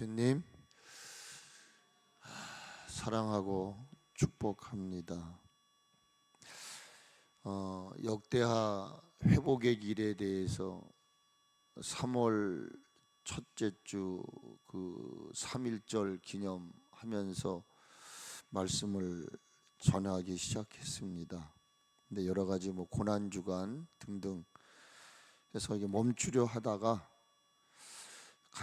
예수님 사랑하고 축복합니다. 역대하 회복의 길에 대해서 3월 첫째 주 그 3.1절 기념하면서 말씀을 전하기 시작했습니다. 근데 여러 가지 고난 주간 등등 해서 이게 멈추려 하다가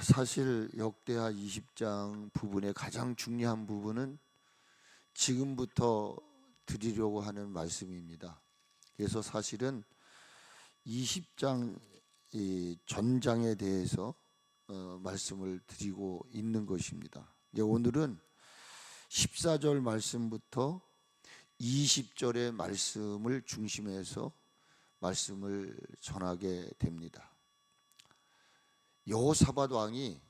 사실 역대하 20장 부분의 가장 중요한 부분은 지금부터 드리려고 하는 말씀입니다. 그래서 사실은 20장 전장에 대해서 말씀을 드리고 있는 것입니다. 오늘은 14절 말씀부터 20절의 말씀을 중심해서 말씀을 전하게 됩니다. 여호사밧 왕이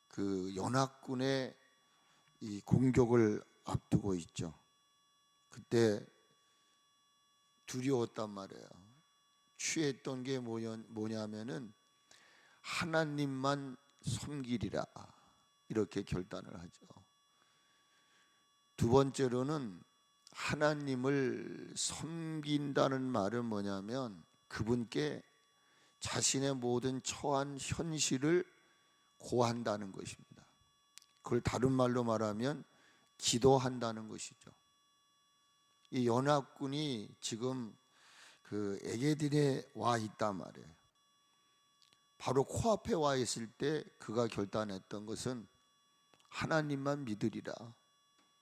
그 연합군의 이 공격을 앞두고 있죠. 그때 두려웠단 말이에요. 취했던 게 뭐냐면은 하나님만 섬기리라 이렇게 결단을 하죠. 두 번째로는 하나님을 섬긴다는 말은 뭐냐면 그분께 자신의 모든 처한 현실을 고한다는 것입니다. 그걸 다른 말로 말하면 기도한다는 것이죠. 이 연합군이 지금 그 에게딘에 와 있단 말이에요. 바로 코앞에 와 있을 때 그가 결단했던 것은 하나님만 믿으리라.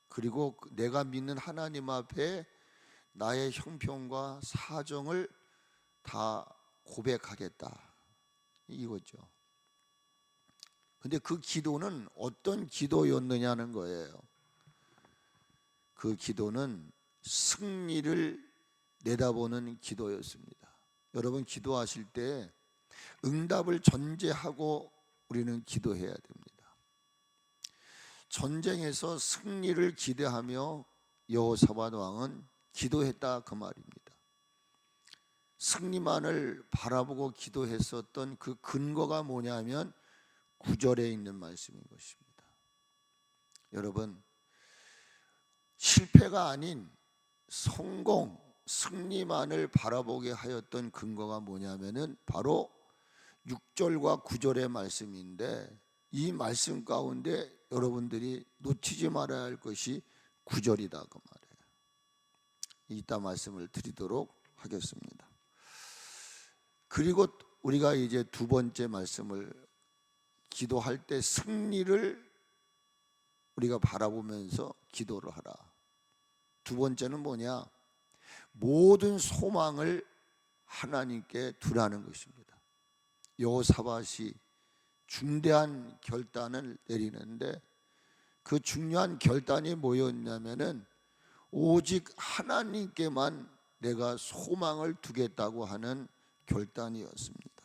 그리고 내가 믿는 하나님 앞에 나의 형편과 사정을 다 고백하겠다 이거죠. 근데 그 기도는 어떤 기도였느냐는 거예요. 그 기도는 승리를 내다보는 기도였습니다. 여러분 기도하실 때 응답을 전제하고 우리는 기도해야 됩니다. 전쟁에서 승리를 기대하며 여호사밧 왕은 기도했다 그 말입니다. 승리만을 바라보고 기도했었던 그 근거가 뭐냐면 9절에 있는 말씀인 것입니다. 여러분 실패가 아닌 성공, 승리만을 바라보게 하였던 근거가 뭐냐면은 바로 6절과 9절의 말씀인데 이 말씀 가운데 여러분들이 놓치지 말아야 할 것이 9절이다 그 말이에요. 이따 말씀을 드리도록 하겠습니다. 그리고 우리가 이제 두 번째 말씀을 기도할 때 승리를 우리가 바라보면서 기도를 하라. 두 번째는 뭐냐? 모든 소망을 하나님께 두라는 것입니다. 여호사밧이 중대한 결단을 내리는데 그 중요한 결단이 뭐였냐면은 오직 하나님께만 내가 소망을 두겠다고 하는 결단이었습니다.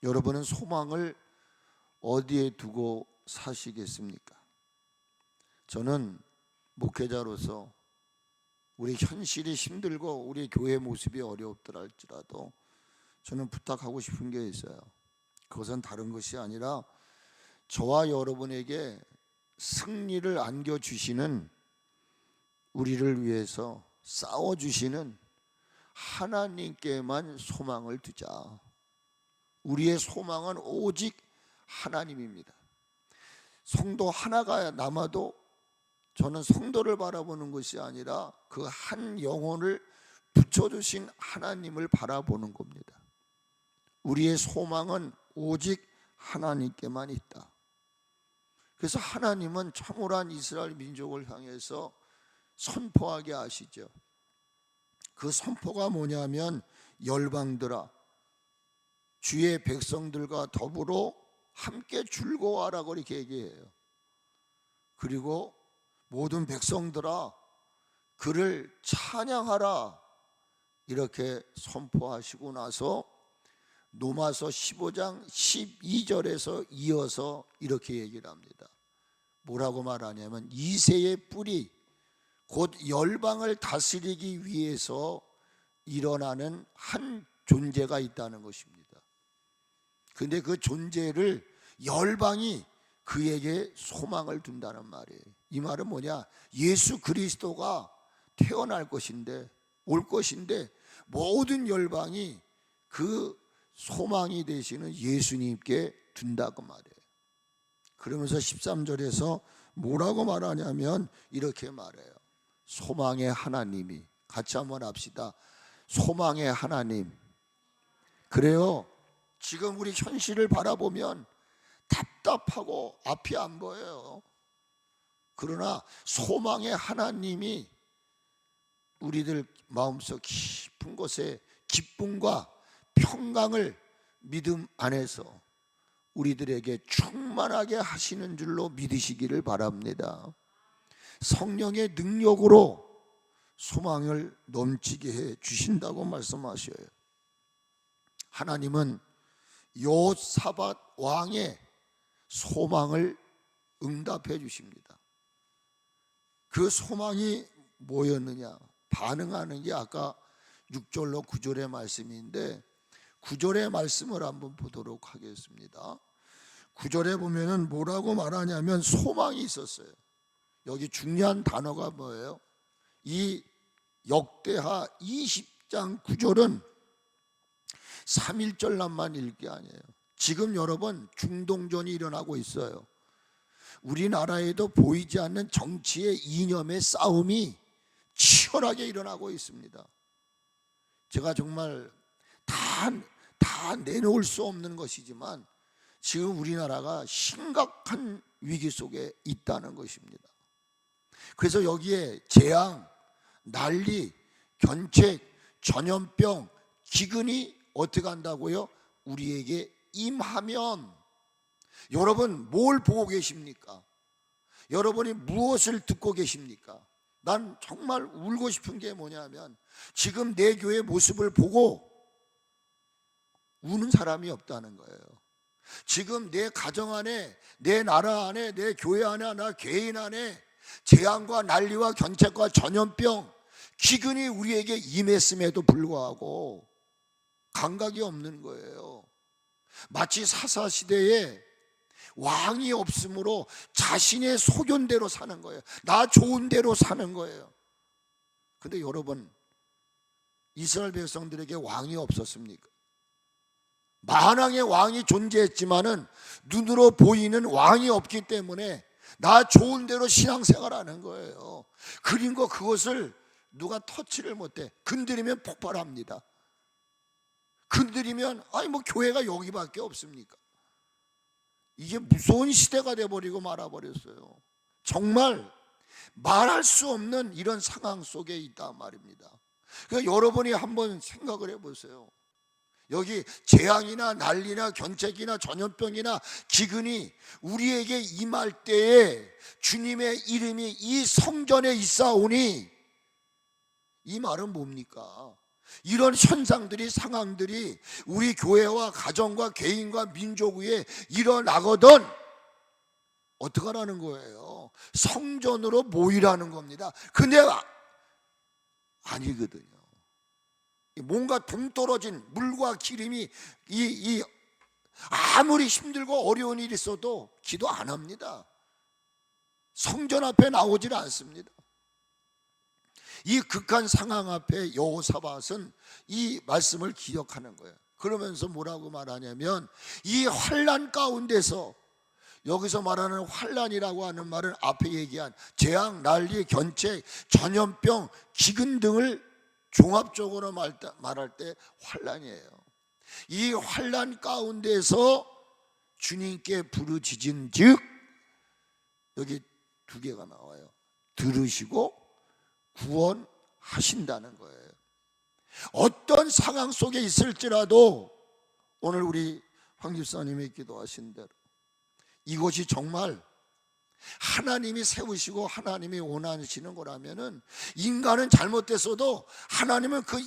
여러분은 소망을 어디에 두고 사시겠습니까? 저는 목회자로서 우리 현실이 힘들고 우리 교회 모습이 어렵더라 할지라도 저는 부탁하고 싶은 게 있어요. 그것은 다른 것이 아니라 저와 여러분에게 승리를 안겨주시는, 우리를 위해서 싸워주시는 하나님께만 소망을 두자. 우리의 소망은 오직 하나님입니다. 성도 하나가 남아도 저는 성도를 바라보는 것이 아니라 그 한 영혼을 붙여주신 하나님을 바라보는 겁니다. 우리의 소망은 오직 하나님께만 있다. 그래서 하나님은 참호란 이스라엘 민족을 향해서 선포하게 하시죠. 그 선포가 뭐냐면 열방들아 주의 백성들과 더불어 함께 즐거워하라고 이렇게 얘기해요. 그리고 모든 백성들아 그를 찬양하라 이렇게 선포하시고 나서 로마서 15장 12절에서 이어서 이렇게 얘기를 합니다. 뭐라고 말하냐면 이새의 뿌리 곧 열방을 다스리기 위해서 일어나는 한 존재가 있다는 것입니다. 근데 그 존재를 열방이 그에게 소망을 둔다는 말이에요. 이 말은 뭐냐? 예수 그리스도가 태어날 것인데, 올 것인데, 모든 열방이 그 소망이 되시는 예수님께 둔다고 말이에요. 그러면서 13절에서 뭐라고 말하냐면 이렇게 말해요. 소망의 하나님이, 같이 한번 합시다. 소망의 하나님. 그래요. 지금 우리 현실을 바라보면 답답하고 앞이 안 보여요. 그러나 소망의 하나님이 우리들 마음속 깊은 곳에 기쁨과 평강을 믿음 안에서 우리들에게 충만하게 하시는 줄로 믿으시기를 바랍니다. 성령의 능력으로 소망을 넘치게 해 주신다고 말씀하셔요. 하나님은 여호사밧 왕의 소망을 응답해 주십니다. 그 소망이 뭐였느냐? 반응하는 게 아까 6절로 9절의 말씀인데 9절의 말씀을 한번 보도록 하겠습니다. 9절에 보면은 뭐라고 말하냐면 소망이 있었어요. 여기 중요한 단어가 뭐예요? 이 역대하 20장 9절은 3.1절만 읽을 게 아니에요. 지금 여러분 중동전이 일어나고 있어요. 우리나라에도 보이지 않는 정치의 이념의 싸움이 치열하게 일어나고 있습니다. 제가 정말 다 내놓을 수 없는 것이지만 지금 우리나라가 심각한 위기 속에 있다는 것입니다. 그래서 여기에 재앙, 난리, 견책, 전염병, 기근이 어떻게 한다고요? 우리에게 임하면 여러분 뭘 보고 계십니까? 여러분이 무엇을 듣고 계십니까? 난 정말 울고 싶은 게 뭐냐면 지금 내 교회 모습을 보고 우는 사람이 없다는 거예요. 지금 내 가정 안에, 내 나라 안에, 내 교회 안에, 나 개인 안에 재앙과 난리와 견책과 전염병, 기근이 우리에게 임했음에도 불구하고 감각이 없는 거예요. 마치 사사시대에 왕이 없으므로 자신의 소견대로 사는 거예요. 나 좋은 대로 사는 거예요. 근데 여러분, 이스라엘 백성들에게 왕이 없었습니까? 만왕의 왕이 존재했지만은 눈으로 보이는 왕이 없기 때문에 나 좋은 대로 신앙생활하는 거예요. 그린 거 그것을 누가 터치를 못해. 건드리면 폭발합니다. 건드리면 아니 뭐 교회가 여기밖에 없습니까? 이게 무서운 시대가 돼버리고 말아버렸어요. 정말 말할 수 없는 이런 상황 속에 있다 말입니다. 그러니까 여러분이 한번 생각을 해보세요. 여기 재앙이나 난리나 견책이나 전염병이나 기근이 우리에게 임할 때에 주님의 이름이 이 성전에 있사오니, 이 말은 뭡니까? 이런 현상들이, 상황들이 우리 교회와 가정과 개인과 민족 위에 일어나거든 어떻게 하라는 거예요? 성전으로 모이라는 겁니다. 근데 아니거든요. 뭔가 동떨어진 물과 기름이 아무리 힘들고 어려운 일이 있어도 기도 안 합니다. 성전 앞에 나오질 않습니다. 이 극한 상황 앞에 여호사밧은 이 말씀을 기억하는 거예요. 그러면서 뭐라고 말하냐면 이 환난 가운데서, 여기서 말하는 환난이라고 하는 말은 앞에 얘기한 재앙, 난리, 견책, 전염병, 기근 등을 종합적으로 말할 때 환난이에요. 이 환난 가운데서 주님께 부르짖은 즉, 여기 두 개가 나와요. 들으시고 구원하신다는 거예요. 어떤 상황 속에 있을지라도 오늘 우리 황 집사님이 기도하신 대로 이것이 정말 하나님이 세우시고 하나님이 원하시는 거라면은, 인간은 잘못됐어도 하나님은 그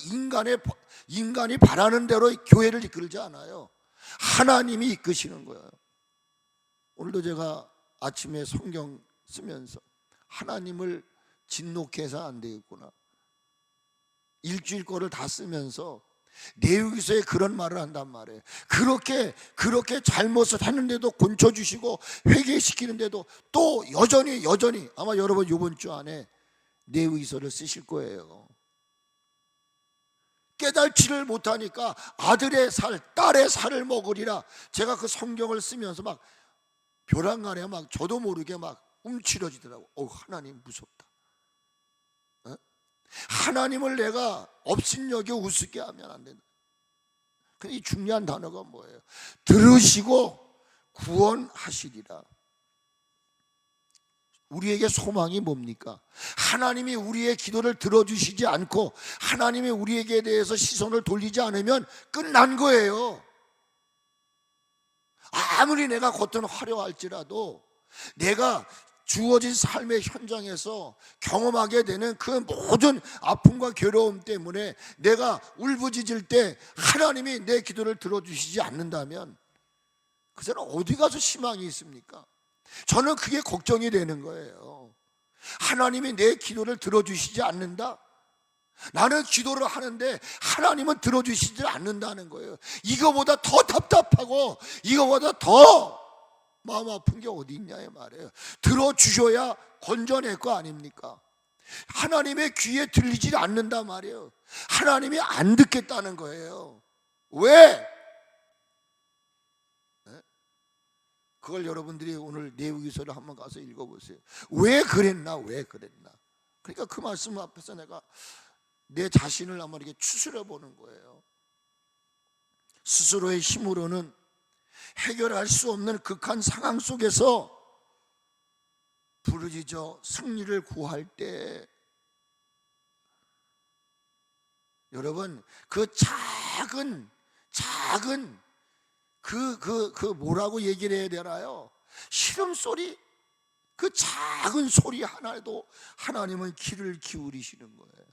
인간이 바라는 대로 교회를 이끌지 않아요. 하나님이 이끄시는 거예요. 오늘도 제가 아침에 성경 쓰면서 하나님을 진노케 해서 안 되겠구나, 일주일 거를 다 쓰면서 레위기서에 그런 말을 한단 말이에요. 그렇게 잘못을 했는데도 곤쳐주시고 회개시키는데도 또 여전히 아마 여러분 이번 주 안에 레위기서를 쓰실 거예요. 깨달지를 못하니까 아들의 살, 딸의 살을 먹으리라. 제가 그 성경을 쓰면서 막 벼랑간에 막 저도 모르게 막 움츠러지더라고. 하나님 무섭다. 하나님을 내가 업신여겨 우습게 하면 안 된다. 근데 이 중요한 단어가 뭐예요? 들으시고 구원하시리라. 우리에게 소망이 뭡니까? 하나님이 우리의 기도를 들어주시지 않고 하나님이 우리에게 대해서 시선을 돌리지 않으면 끝난 거예요. 아무리 내가 겉은 화려할지라도 내가 주어진 삶의 현장에서 경험하게 되는 그 모든 아픔과 괴로움 때문에 내가 울부짖을 때 하나님이 내 기도를 들어주시지 않는다면 그 사람 어디 가서 희망이 있습니까? 저는 그게 걱정이 되는 거예요. 하나님이 내 기도를 들어주시지 않는다? 나는 기도를 하는데 하나님은 들어주시지 않는다는 거예요. 이거보다 더 답답하고 이거보다 더 마음 아픈 게 어디 있냐의 말이에요. 들어주셔야 건져낼 거 아닙니까? 하나님의 귀에 들리지 않는단 말이에요. 하나님이 안 듣겠다는 거예요. 왜? 그걸 여러분들이 오늘 레위기서를 한번 가서 읽어보세요. 왜 그랬나? 그러니까 그 말씀 앞에서 내가 내 자신을 한번 이렇게 추스려 보는 거예요. 스스로의 힘으로는 해결할 수 없는 극한 상황 속에서 부르짖어 승리를 구할 때 여러분 그 작은 그 뭐라고 얘기를 해야 되나요? 시름소리, 그 작은 소리 하나에도 하나님은 귀를 기울이시는 거예요.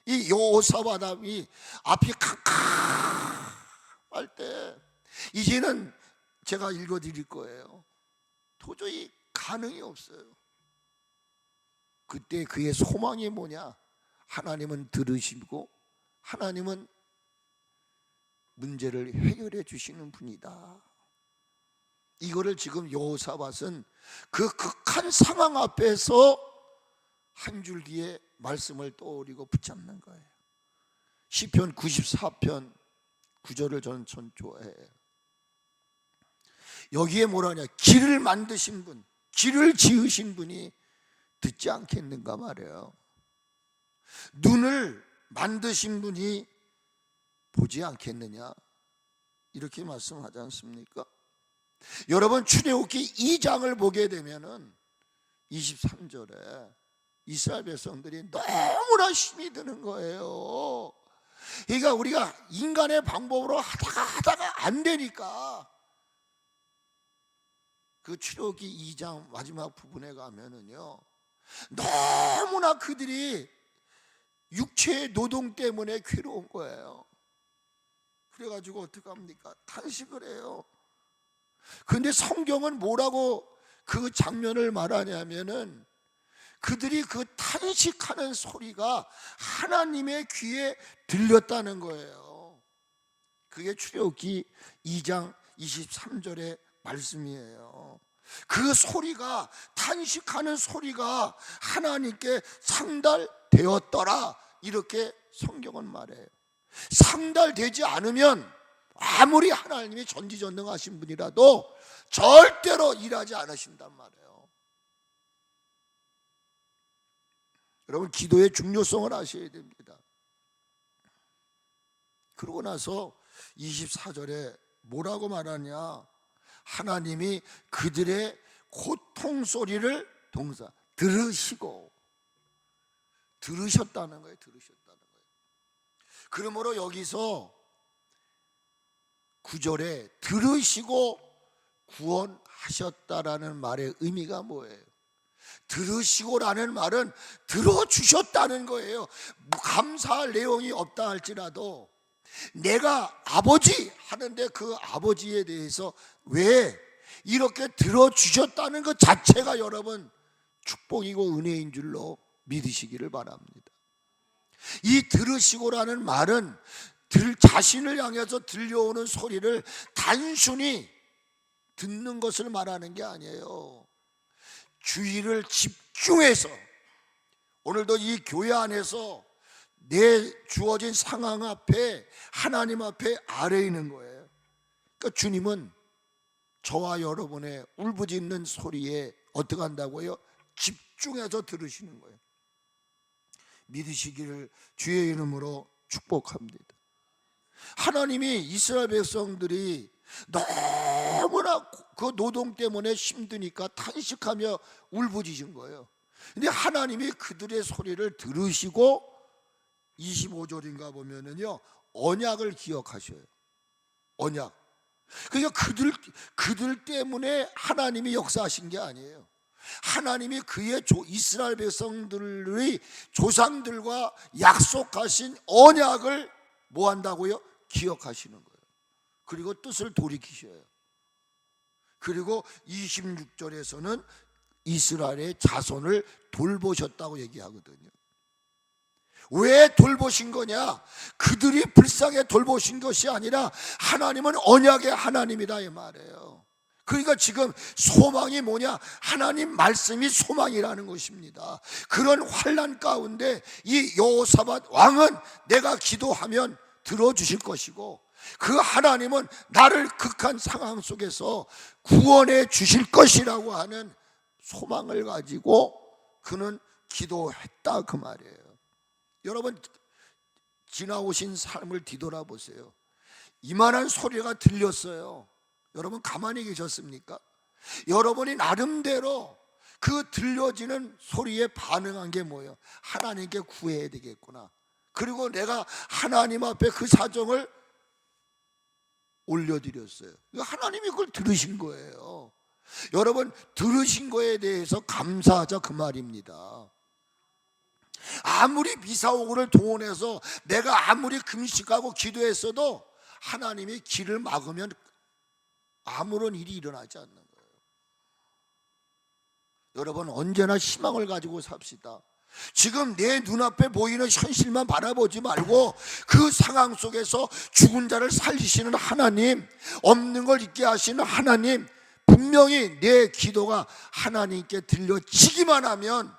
이 여호사밧이 앞이 캄캄할 때 이제는 제가 읽어드릴 거예요. 도저히 가능이 없어요. 그때 그의 소망이 뭐냐? 하나님은 들으시고 하나님은 문제를 해결해 주시는 분이다. 이거를 지금 여호사밧은 그 극한 상황 앞에서 한 줄기의 말씀을 떠올리고 붙잡는 거예요. 시편 94편 9절을 저는 전 좋아해요. 여기에 뭐라냐? 길을 만드신 분, 길을 지으신 분이 듣지 않겠는가 말이에요. 눈을 만드신 분이 보지 않겠느냐, 이렇게 말씀하지 않습니까? 여러분 출애굽기 2장을 보게 되면은 23절에 이스라엘 백성들이 너무나 힘이 드는 거예요. 그러니까 우리가 인간의 방법으로 하다가 안 되니까 그 출애굽기 2장 마지막 부분에 가면은요, 너무나 그들이 육체의 노동 때문에 괴로운 거예요. 그래가지고 어떡합니까? 탄식을 해요. 근데 성경은 뭐라고 그 장면을 말하냐면은 그들이 그 탄식하는 소리가 하나님의 귀에 들렸다는 거예요. 그게 출애굽기 2장 23절의 말씀이에요. 그 소리가, 탄식하는 소리가 하나님께 상달되었더라, 이렇게 성경은 말해요. 상달되지 않으면 아무리 하나님이 전지전능하신 분이라도 절대로 일하지 않으신단 말이에요. 여러분, 기도의 중요성을 아셔야 됩니다. 그러고 나서 24절에 뭐라고 말하냐? 하나님이 그들의 고통 소리를 동사 들으시고, 들으셨다는 거예요. 그러므로 여기서 9절에 들으시고 구원하셨다라는 말의 의미가 뭐예요? 들으시고라는 말은 들어주셨다는 거예요. 감사할 내용이 없다 할지라도 내가 아버지 하는데 그 아버지에 대해서 왜 이렇게 들어주셨다는 것 자체가 여러분 축복이고 은혜인 줄로 믿으시기를 바랍니다. 이 들으시고라는 말은 자신을 향해서 들려오는 소리를 단순히 듣는 것을 말하는 게 아니에요. 주의를 집중해서, 오늘도 이 교회 안에서 내 주어진 상황 앞에, 하나님 앞에 아래에 있는 거예요. 그러니까 주님은 저와 여러분의 울부짖는 소리에 어떻게 한다고요? 집중해서 들으시는 거예요. 믿으시기를 주의 이름으로 축복합니다. 하나님이 이스라엘 백성들이 너무나 그 노동 때문에 힘드니까 탄식하며 울부짖은 거예요. 근데 하나님이 그들의 소리를 들으시고 25절인가 보면은요, 언약을 기억하셔요. 언약. 그러니까 그들 때문에 하나님이 역사하신 게 아니에요. 하나님이 그의 이스라엘 백성들의 조상들과 약속하신 언약을 뭐 한다고요? 기억하시는 거예요. 그리고 뜻을 돌이키셔요. 그리고 26절에서는 이스라엘의 자손을 돌보셨다고 얘기하거든요. 왜 돌보신 거냐? 그들이 불쌍해 돌보신 것이 아니라 하나님은 언약의 하나님이다 이 말이에요. 그러니까 지금 소망이 뭐냐? 하나님 말씀이 소망이라는 것입니다. 그런 환난 가운데 이 여호사밧 왕은 내가 기도하면 들어주실 것이고, 그 하나님은 나를 극한 상황 속에서 구원해 주실 것이라고 하는 소망을 가지고 그는 기도했다 그 말이에요. 여러분, 지나오신 삶을 뒤돌아보세요. 이만한 소리가 들렸어요. 여러분 가만히 계셨습니까? 여러분이 나름대로 그 들려지는 소리에 반응한 게 뭐예요? 하나님께 구해야 되겠구나. 그리고 내가 하나님 앞에 그 사정을 올려드렸어요. 하나님이 그걸 들으신 거예요. 여러분, 들으신 거에 대해서 감사하자 그 말입니다. 아무리 미사오고를 동원해서 내가 아무리 금식하고 기도했어도 하나님이 길을 막으면 아무런 일이 일어나지 않는 거예요. 여러분, 언제나 희망을 가지고 삽시다. 지금 내 눈앞에 보이는 현실만 바라보지 말고 그 상황 속에서 죽은 자를 살리시는 하나님, 없는 걸 있게 하시는 하나님, 분명히 내 기도가 하나님께 들려지기만 하면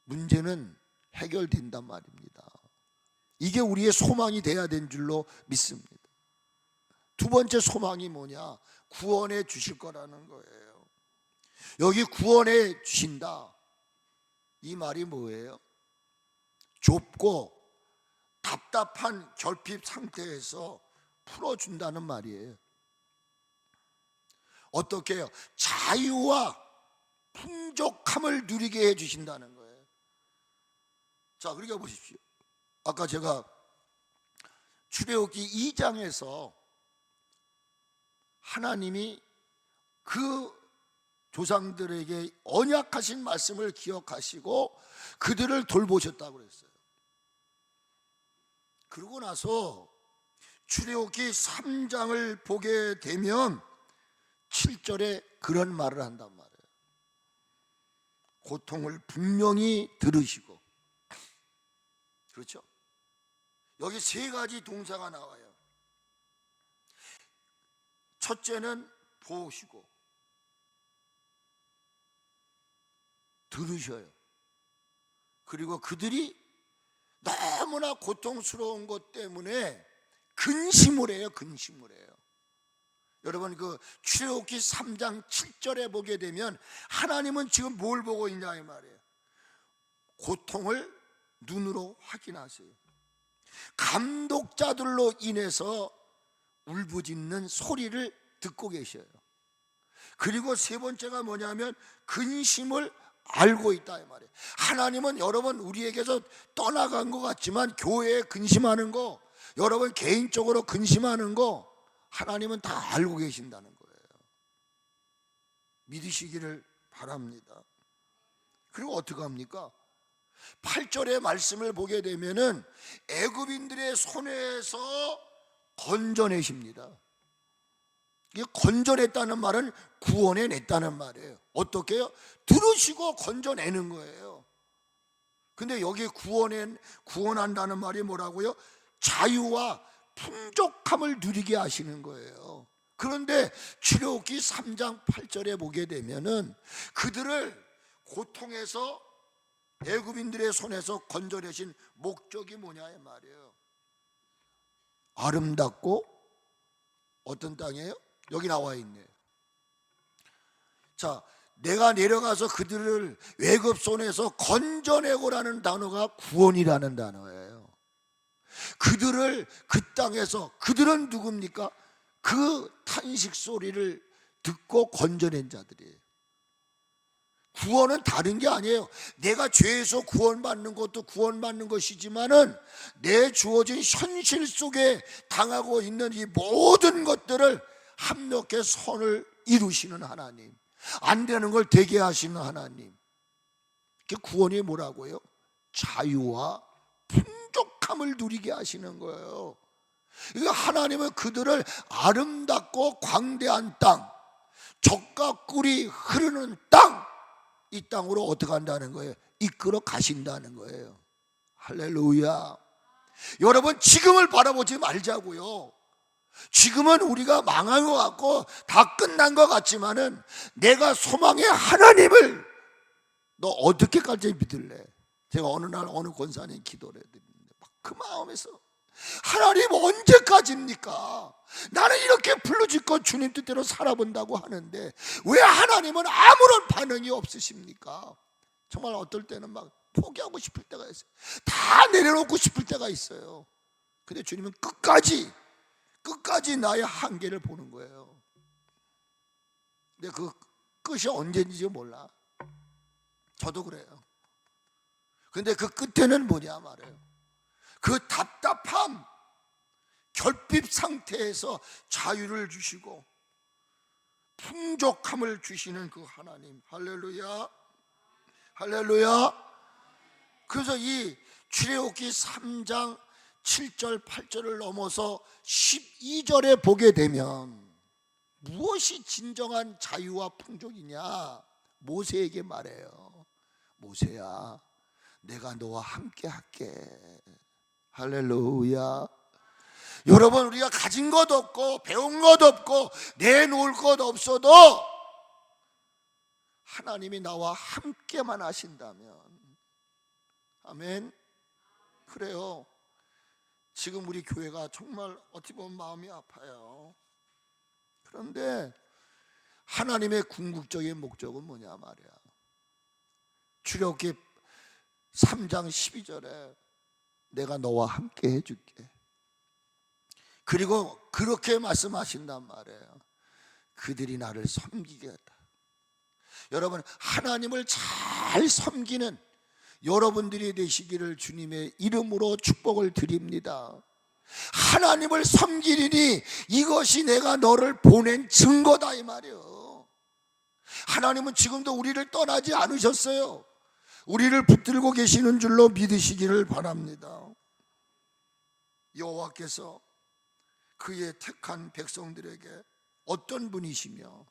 문제는 해결된단 말입니다. 이게 우리의 소망이 돼야 된 줄로 믿습니다. 두 번째 소망이 뭐냐? 구원해 주실 거라는 거예요. 여기 구원해 주신다, 이 말이 뭐예요? 좁고 답답한 결핍 상태에서 풀어준다는 말이에요. 어떻게 해요? 자유와 풍족함을 누리게 해주신다는 거예요. 자, 그러니까 보십시오. 아까 제가 출애굽기 2장에서 하나님이 그 조상들에게 언약하신 말씀을 기억하시고 그들을 돌보셨다고 그랬어요. 그러고 나서 출애굽기 3장을 보게 되면 7절에 그런 말을 한단 말이에요. 고통을 분명히 들으시고, 그렇죠? 여기 세 가지 동사가 나와요. 첫째는 보시고 들으셔요. 그리고 그들이 너무나 고통스러운 것 때문에 근심을 해요. 근심을 해요. 여러분, 그 출애굽기 3장 7절에 보게 되면 하나님은 지금 뭘 보고 있냐 이 말이에요. 고통을 눈으로 확인하세요. 감독자들로 인해서 울부짖는 소리를 듣고 계셔요. 그리고 세 번째가 뭐냐면 근심을 알고 있다 이 말이에요. 하나님은 여러분 우리에게서 떠나간 것 같지만 교회에 근심하는 거, 여러분 개인적으로 근심하는 거 하나님은 다 알고 계신다는 거예요. 믿으시기를 바랍니다. 그리고 어떻게 합니까? 8절의 말씀을 보게 되면은 애굽인들의 손에서 건져내십니다. 이게 건져냈다는 말은 구원해냈다는 말이에요. 어떻게 해요? 들으시고 건져내는 거예요. 근데 여기 구원한다는 말이 뭐라고요? 자유와 풍족함을 누리게 하시는 거예요. 그런데 출애굽기 3장 8절에 보게 되면은 그들을 고통에서 애굽인들의 손에서 건져내신 목적이 뭐냐 이 말이에요. 아름답고 어떤 땅이에요? 여기 나와 있네요. 자, 내가 내려가서 그들을 애굽 손에서 건져내고라는 단어가 구원이라는 단어예요. 그들을 그 땅에서, 그들은 누굽니까? 그 탄식 소리를 듣고 건져낸 자들이에요. 구원은 다른 게 아니에요. 내가 죄에서 구원받는 것도 구원받는 것이지만은 내 주어진 현실 속에 당하고 있는 이 모든 것들을 합력해 선을 이루시는 하나님, 안 되는 걸 되게 하시는 하나님. 구원이 뭐라고요? 자유와 풍족함을 누리게 하시는 거예요. 하나님은 그들을 아름답고 광대한 땅, 젖과 꿀이 흐르는 땅, 이 땅으로 어떻게 한다는 거예요? 이끌어 가신다는 거예요. 할렐루야. 여러분, 지금을 바라보지 말자고요. 지금은 우리가 망한 것 같고 다 끝난 것 같지만은 내가 소망의 하나님을 너 어떻게까지 믿을래? 제가 어느 날 어느 권사님 기도를 해드리는데 막 그 마음에서 하나님 언제까지입니까? 나는 이렇게 불러짓고 주님 뜻대로 살아본다고 하는데 왜 하나님은 아무런 반응이 없으십니까? 정말 어떨 때는 막 포기하고 싶을 때가 있어요. 다 내려놓고 싶을 때가 있어요. 근데 주님은 끝까지 나의 한계를 보는 거예요. 근데 그 끝이 언제인지 몰라. 저도 그래요. 근데 그 끝에는 뭐냐 말이에요. 그 답답함, 결핍 상태에서 자유를 주시고 풍족함을 주시는 그 하나님. 할렐루야, 할렐루야. 그래서 이 출애굽기 3장 7절 8절을 넘어서 12절에 보게 되면 무엇이 진정한 자유와 풍족이냐? 모세에게 말해요. 모세야, 내가 너와 함께 할게. 할렐루야. 여러분, 우리가 가진 것 없고 배운 것 없고 내놓을 것 없어도 하나님이 나와 함께만 하신다면, 아멘. 그래요. 지금 우리 교회가 정말 어떻게 보면 마음이 아파요. 그런데 하나님의 궁극적인 목적은 뭐냐 말이야. 출애굽기 3장 12절에 내가 너와 함께 해줄게. 그리고 그렇게 말씀하신단 말이에요. 그들이 나를 섬기겠다. 여러분, 하나님을 잘 섬기는 여러분들이 되시기를 주님의 이름으로 축복을 드립니다. 하나님을 섬기리니 이것이 내가 너를 보낸 증거다 이 말이에요. 하나님은 지금도 우리를 떠나지 않으셨어요. 우리를 붙들고 계시는 줄로 믿으시기를 바랍니다. 여호와께서 그의 택한 백성들에게 어떤 분이시며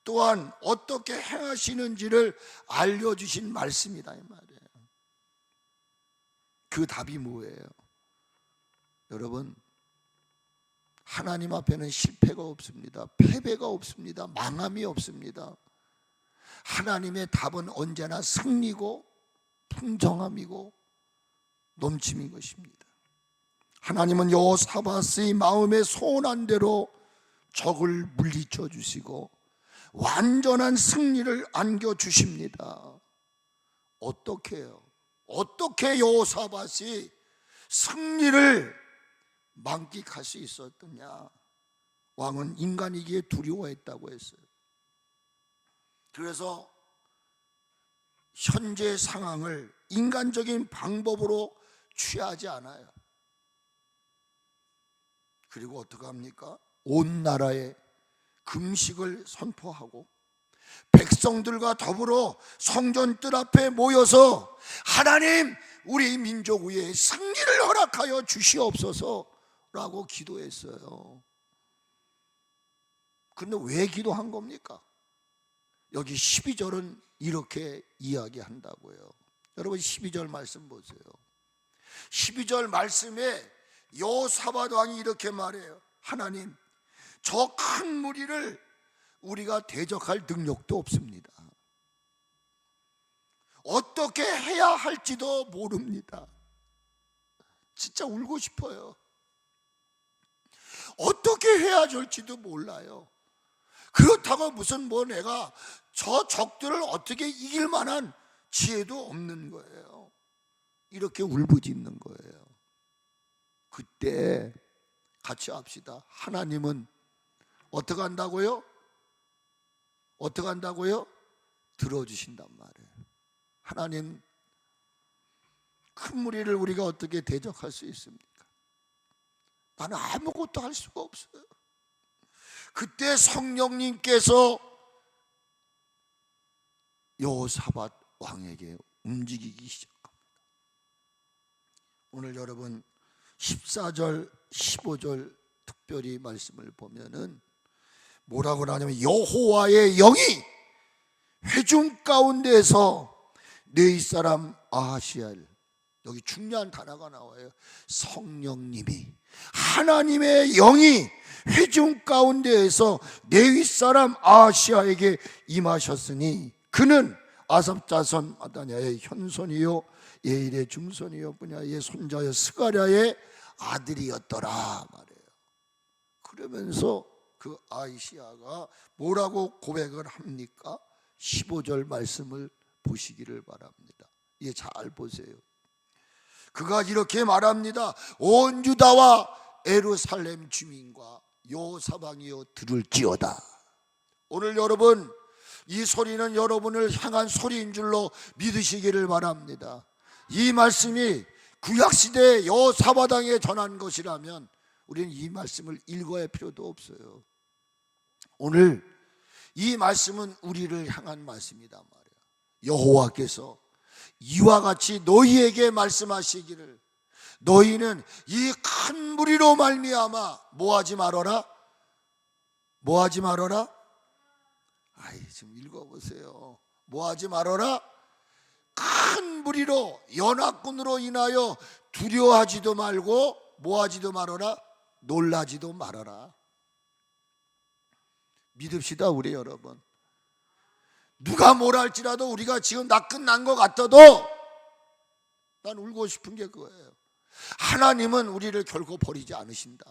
또한 어떻게 행하시는지를 알려주신 말씀이다 이 말이에요. 그 답이 뭐예요? 여러분, 하나님 앞에는 실패가 없습니다. 패배가 없습니다. 망함이 없습니다. 하나님의 답은 언제나 승리고 풍성함이고 넘침인 것입니다. 하나님은 여호사밧의 마음에 소원한 대로 적을 물리쳐 주시고 완전한 승리를 안겨주십니다. 어떻게 해요? 어떻게 여호사밧이 승리를 만끽할 수 있었느냐? 왕은 인간이기에 두려워했다고 했어요. 그래서 현재 상황을 인간적인 방법으로 취하지 않아요. 그리고 어떻게 합니까? 온 나라에 금식을 선포하고 백성들과 더불어 성전 뜰 앞에 모여서 하나님, 우리 민족 위에 승리를 허락하여 주시옵소서라고 기도했어요. 그런데 왜 기도한 겁니까? 여기 12절은 이렇게 이야기한다고요. 여러분 12절 말씀 보세요. 12절 말씀에 여호사밧 왕이 이렇게 말해요. 하나님, 저 큰 무리를 우리가 대적할 능력도 없습니다. 어떻게 해야 할지도 모릅니다. 진짜 울고 싶어요. 어떻게 해야 될지도 몰라요. 그렇다고 무슨 내가 저 적들을 어떻게 이길 만한 지혜도 없는 거예요. 이렇게 울부짖는 거예요. 그때 같이 합시다. 하나님은 어떻게 한다고요? 어떻게 한다고요? 들어주신단 말이에요. 하나님, 큰 무리를 우리가 어떻게 대적할 수 있습니까? 나는 아무것도 할 수가 없어요. 그때 성령님께서 여호사밧 왕에게 움직이기 시작합니다. 오늘 여러분 14절 15절 특별히 말씀을 보면은 뭐라고 하냐면, 여호와의 영이 회중 가운데에서 너희 사람 아하시아를, 여기 중요한 단어가 나와요. 성령님이, 하나님의 영이 회중 가운데에서 레위 사람 아하시아에게 임하셨으니 그는 아삽 자손 마다냐의 현손이요 예일의 중손이요 분야의 손자여 스가랴의 아들이었더라 말이에요. 그러면서 그 아이시아가 뭐라고 고백을 합니까? 15절 말씀을 보시기를 바랍니다. 예, 잘 보세요. 그가 이렇게 말합니다. 온 유다와 예루살렘 주민과 여호사밧이여 들을지어다. 오늘 여러분, 이 소리는 여러분을 향한 소리인 줄로 믿으시기를 바랍니다. 이 말씀이 구약시대에 여호사밧 왕에 전한 것이라면 우리는 이 말씀을 읽어야 할 필요도 없어요. 오늘 이 말씀은 우리를 향한 말씀이다 말이야. 여호와께서 이와 같이 너희에게 말씀하시기를, 너희는 이 큰 무리로 말미암아 뭐하지 말아라? 뭐하지 말아라? 좀 읽어보세요. 뭐하지 말아라? 큰 무리로, 연합군으로 인하여 두려워하지도 말고 뭐하지도 말아라? 놀라지도 말아라. 믿읍시다 우리 여러분. 누가 뭐라 할지라도 우리가 지금 다 끝난 것 같아도 난 울고 싶은 게 그거예요. 하나님은 우리를 결코 버리지 않으신다.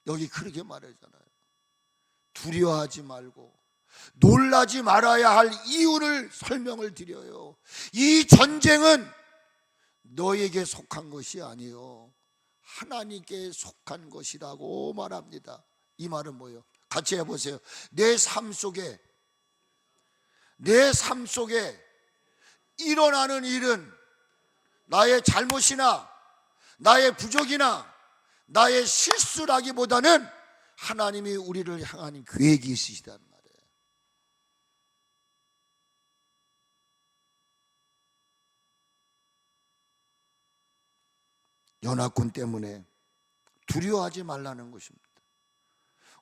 여기 그렇게 말하잖아요. 두려워하지 말고 놀라지 말아야 할 이유를 설명을 드려요. 이 전쟁은 너에게 속한 것이 아니요 하나님께 속한 것이라고 말합니다. 이 말은 뭐예요? 같이 해보세요. 내 삶 속에 일어나는 일은 나의 잘못이나 나의 부족이나 나의 실수라기보다는 하나님이 우리를 향한 계획이 있으시단 말이에요. 연합군 때문에 두려워하지 말라는 것입니다.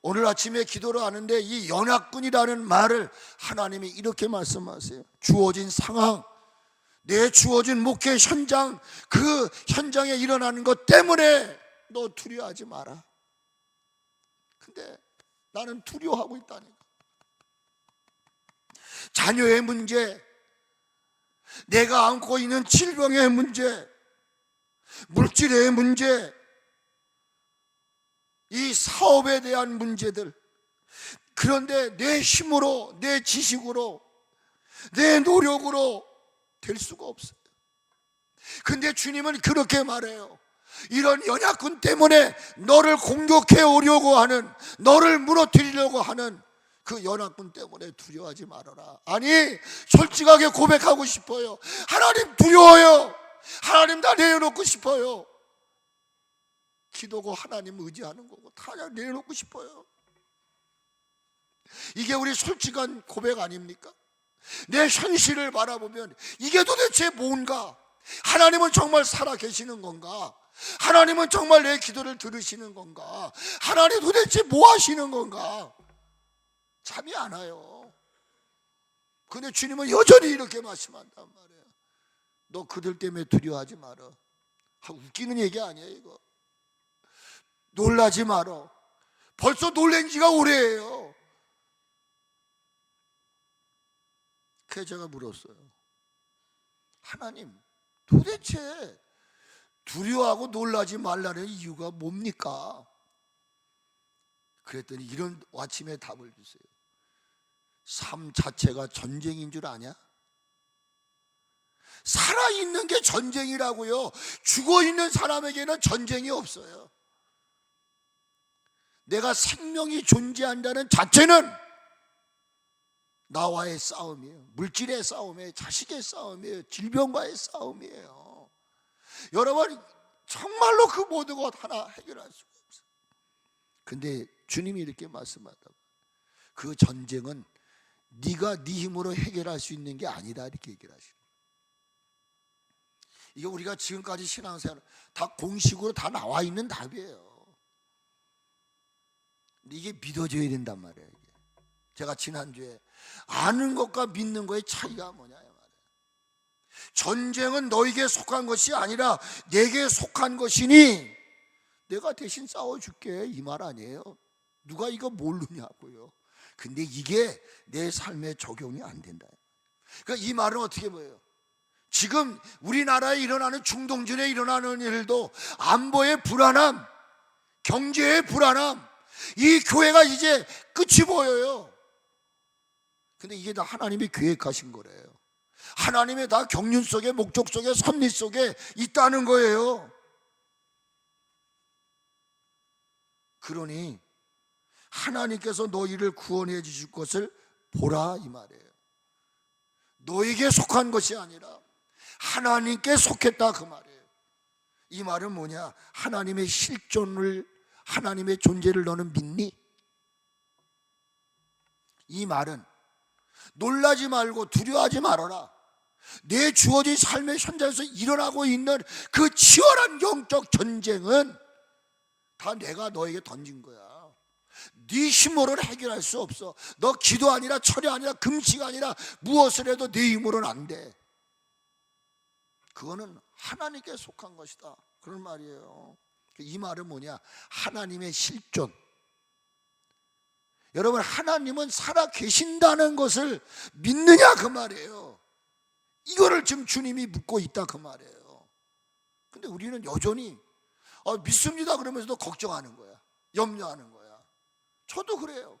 오늘 아침에 기도를 하는데 이 연합군이라는 말을 하나님이 이렇게 말씀하세요. 주어진 상황, 내 주어진 목회 현장, 그 현장에 일어나는 것 때문에 너 두려워하지 마라. 근데 나는 두려워하고 있다니까. 자녀의 문제, 내가 안고 있는 질병의 문제, 물질의 문제, 이 사업에 대한 문제들. 그런데 내 힘으로, 내 지식으로, 내 노력으로 될 수가 없어요. 근데 주님은 그렇게 말해요. 이런 연약군 때문에 너를 공격해 오려고 하는, 너를 무너뜨리려고 하는 그 연합군 때문에 두려워하지 말아라. 아니, 솔직하게 고백하고 싶어요. 하나님 두려워요. 하나님 다 내려놓고 싶어요. 기도고 하나님 의지하는 거고 다 그냥 내려놓고 싶어요. 이게 우리 솔직한 고백 아닙니까? 내 현실을 바라보면 이게 도대체 뭔가? 하나님은 정말 살아계시는 건가? 하나님은 정말 내 기도를 들으시는 건가? 하나님 도대체 뭐 하시는 건가? 잠이 안 와요. 근데 주님은 여전히 이렇게 말씀한단 말이에요. 너 그들 때문에 두려워하지 마라. 웃기는 얘기 아니에요 이거. 놀라지 마라. 벌써 놀란 지가 오래예요. 그래서 제가 물었어요. 하나님, 도대체 두려워하고 놀라지 말라는 이유가 뭡니까? 그랬더니 이런 아침에 답을 주세요. 삶 자체가 전쟁인 줄 아냐? 살아있는 게 전쟁이라고요. 죽어있는 사람에게는 전쟁이 없어요. 내가 생명이 존재한다는 자체는 나와의 싸움이에요. 물질의 싸움이에요. 자식의 싸움이에요. 질병과의 싸움이에요. 여러분, 정말로 그 모든 것 하나 해결할 수가 없어요. 근데 주님이 이렇게 말씀하다. 그 전쟁은 네가 네 힘으로 해결할 수 있는 게 아니다, 이렇게 얘기하시는. 이게 우리가 지금까지 신앙생활 다 공식으로 다 나와 있는 답이에요. 근데 이게 믿어져야 된단 말이에요. 이게. 제가 지난주에 아는 것과 믿는 것의 차이가 뭐냐 말이에요. 전쟁은 너에게 속한 것이 아니라 내게 속한 것이니 내가 대신 싸워줄게, 이 말 아니에요. 누가 이거 모르냐고요. 근데 이게 내 삶에 적용이 안 된다. 그러니까 이 말은 어떻게 보여요? 지금 우리나라에 일어나는 중동전에 일어나는 일도 안보의 불안함, 경제의 불안함, 이 교회가 이제 끝이 보여요. 근데 이게 다 하나님이 계획하신 거래요. 하나님의 다 경륜 속에, 목적 속에, 섭리 속에 있다는 거예요. 그러니 하나님께서 너희를 구원해 주실 것을 보라, 이 말이에요. 너에게 속한 것이 아니라 하나님께 속했다, 그 말이에요. 이 말은 뭐냐? 하나님의 실존을, 하나님의 존재를 너는 믿니? 이 말은 놀라지 말고 두려워하지 말아라. 내 주어진 삶의 현장에서 일어나고 있는 그 치열한 영적 전쟁은 다 내가 너에게 던진 거야. 네 힘으로는 해결할 수 없어. 너 기도 아니라 철이 아니라 금식 아니라 무엇을 해도 네 힘으로는 안 돼. 그거는 하나님께 속한 것이다, 그런 말이에요. 이 말은 뭐냐? 하나님의 실존. 여러분, 하나님은 살아 계신다는 것을 믿느냐, 그 말이에요. 이거를 지금 주님이 묻고 있다, 그 말이에요. 근데 우리는 여전히 믿습니다 그러면서도 걱정하는 거야. 염려하는 거야. 저도 그래요.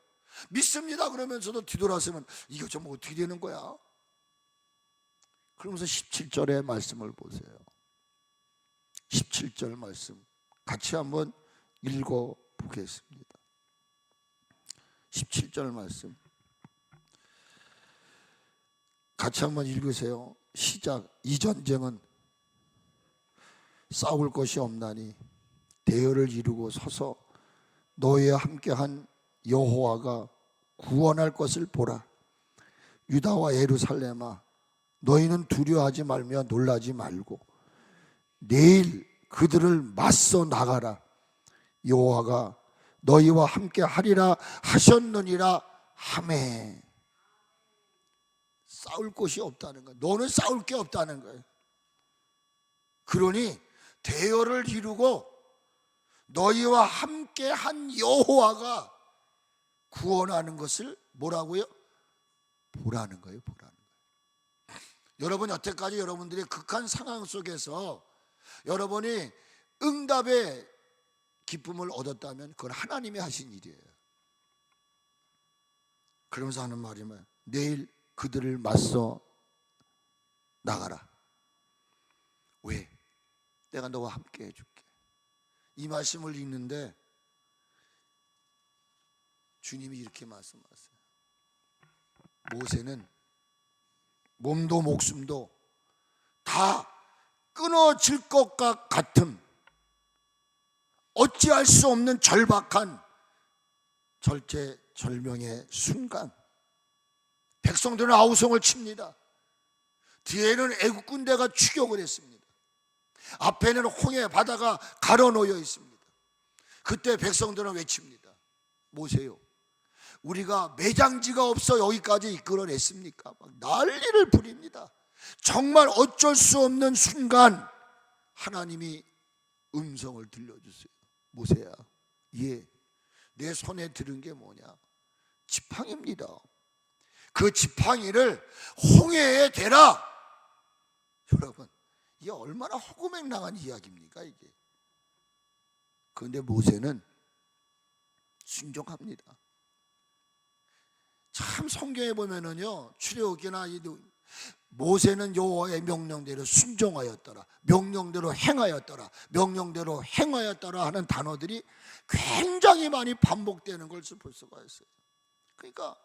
믿습니다 그러면서도 뒤돌아서면 이거 좀 어떻게 되는 거야? 그러면서 17절의 말씀을 보세요. 17절 말씀 같이 한번 읽어보겠습니다. 17절 말씀 같이 한번 읽으세요. 시작. 이 전쟁은 싸울 것이 없나니 대열을 이루고 서서 너희와 함께한 여호와가 구원할 것을 보라. 유다와 예루살렘아, 너희는 두려워하지 말며 놀라지 말고 내일 그들을 맞서 나가라. 여호와가 너희와 함께 하리라 하셨느니라 하매. 싸울 곳이 없다는 거예요. 너는 싸울 게 없다는 거예요. 그러니 대열을 이루고 너희와 함께 한 여호와가 구원하는 것을 뭐라고요? 보라는 거예요. 보라는 거예요. 여러분, 여태까지 여러분들이 극한 상황 속에서 여러분이 응답의 기쁨을 얻었다면 그건 하나님이 하신 일이에요. 그러면서 하는 말이 뭐예요? 내일 그들을 맞서 나가라. 왜? 내가 너와 함께 해줄게. 이 말씀을 읽는데 주님이 이렇게 말씀하세요. 모세는 몸도 목숨도 다 끊어질 것 같은 어찌할 수 없는 절박한 절제절명의 순간 백성들은 아우성을 칩니다. 뒤에는 애국 군대가 추격을 했습니다. 앞에는 홍해 바다가 가로놓여 있습니다. 그때 백성들은 외칩니다. 모세요, 우리가 매장지가 없어 여기까지 이끌어냈습니까? 막 난리를 부립니다. 정말 어쩔 수 없는 순간 하나님이 음성을 들려주세요. 모세야, 내 손에 들은 게 뭐냐? 지팡이입니다. 그 지팡이를 홍해에 대라. 여러분, 이게 얼마나 허구맹랑한 이야기입니까 이게? 그런데 모세는 순종합니다. 참 성경에 보면은요, 출애굽기나 모세는 여호와의 명령대로 순종하였더라, 명령대로 행하였더라, 명령대로 행하였더라 하는 단어들이 굉장히 많이 반복되는 걸 볼 수가 있어요. 그러니까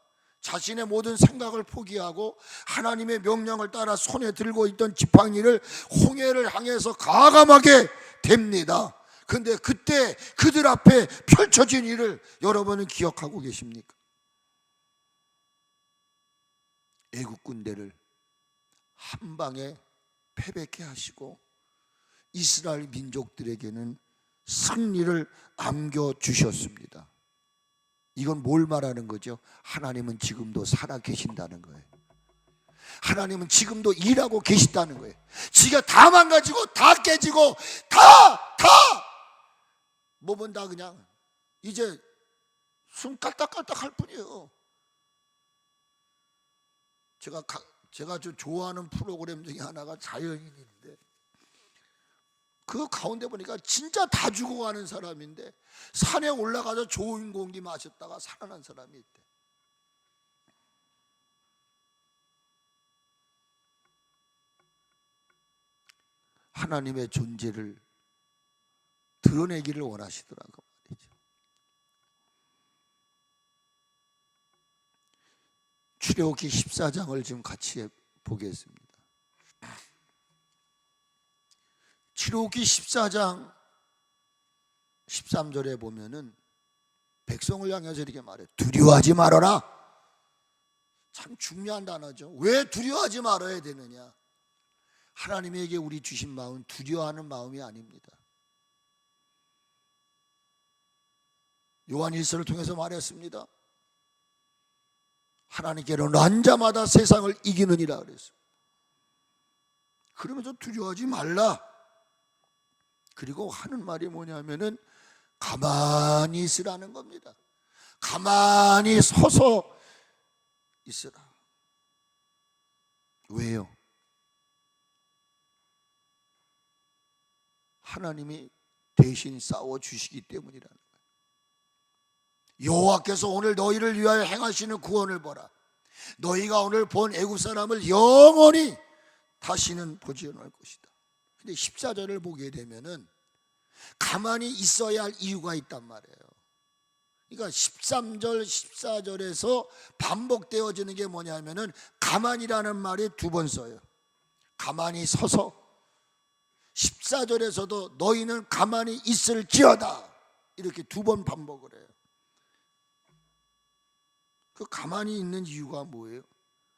자신의 모든 생각을 포기하고 하나님의 명령을 따라 손에 들고 있던 지팡이를 홍해를 향해서 과감하게 댑니다. 그런데 그때 그들 앞에 펼쳐진 일을 여러분은 기억하고 계십니까? 애국 군대를 한 방에 패배케 하시고 이스라엘 민족들에게는 승리를 안겨주셨습니다. 이건 뭘 말하는 거죠? 하나님은 지금도 살아 계신다는 거예요. 하나님은 지금도 일하고 계시다는 거예요. 지가 다 망가지고 다 깨지고 다 몸은 다 그냥 이제 숨 깔딱깔딱 할 뿐이에요. 제가 좀 좋아하는 프로그램 중에 하나가 자연인인데, 그 가운데 보니까 진짜 다 죽어가는 사람인데 산에 올라가서 좋은 공기 마셨다가 살아난 사람이 있대. 하나님의 존재를 드러내기를 원하시더라고 말이죠. 출애굽기 14장을 지금 같이 보겠습니다. 출애굽기 14장 13절에 보면은 백성을 향해서 이렇게 말해요. 두려워하지 말아라. 참 중요한 단어죠. 왜 두려워하지 말아야 되느냐? 하나님에게 우리 주신 마음은 두려워하는 마음이 아닙니다. 요한일서를 통해서 말했습니다. 하나님께로 난 자마다 세상을 이기느니라 그랬어요. 그러면서 두려워하지 말라. 그리고 하는 말이 뭐냐면은 가만히 있으라는 겁니다. 가만히 서서 있으라. 왜요? 하나님이 대신 싸워주시기 때문이라는 거예요. 여호와께서 오늘 너희를 위하여 행하시는 구원을 보라. 너희가 오늘 본 애굽 사람을 영원히 다시는 보지 않을 것이다. 근데 14절을 보게 되면은 가만히 있어야 할 이유가 있단 말이에요. 그러니까 13절, 14절에서 반복되어지는 게 뭐냐면은 가만히라는 말이 두 번 써요. 가만히 서서, 14절에서도 너희는 가만히 있을지어다 이렇게 두 번 반복을 해요. 그 가만히 있는 이유가 뭐예요?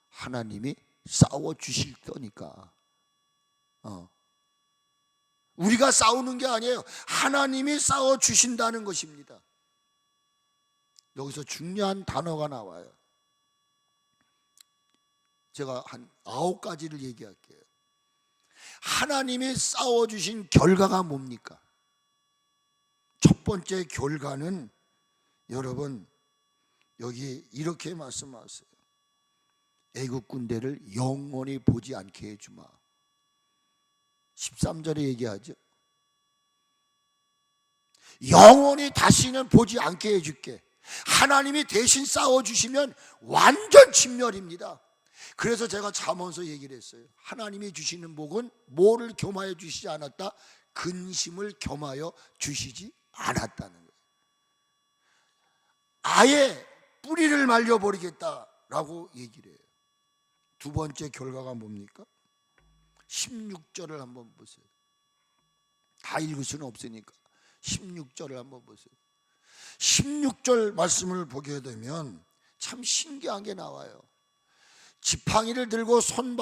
하나님이 싸워주실 거니까. 우리가 싸우는 게 아니에요. 하나님이 싸워주신다는 것입니다. 여기서 중요한 단어가 나와요. 제가 한 9가지를 얘기할게요. 하나님이 싸워주신 결과가 뭡니까? 첫 번째 결과는 여러분 여기 이렇게 말씀하세요. 애국 군대를 영원히 보지 않게 해주마. 13절에 얘기하죠. 영원히 다시는 보지 않게 해줄게. 하나님이 대신 싸워주시면 완전 진멸입니다. 그래서 제가 잠언서 얘기를 했어요. 하나님이 주시는 복은 뭐를 겸하여 주시지 않았다? 근심을 겸하여 주시지 않았다는 거예요. 아예 뿌리를 말려버리겠다라고 얘기를 해요. 두 번째 결과가 뭡니까? 16절을 한번 보세요. 다 읽을 수는 없으니까 16절을 한번 보세요. 16절 말씀을 보게 되면 참 신기한 게 나와요. 지팡이를 들고 손을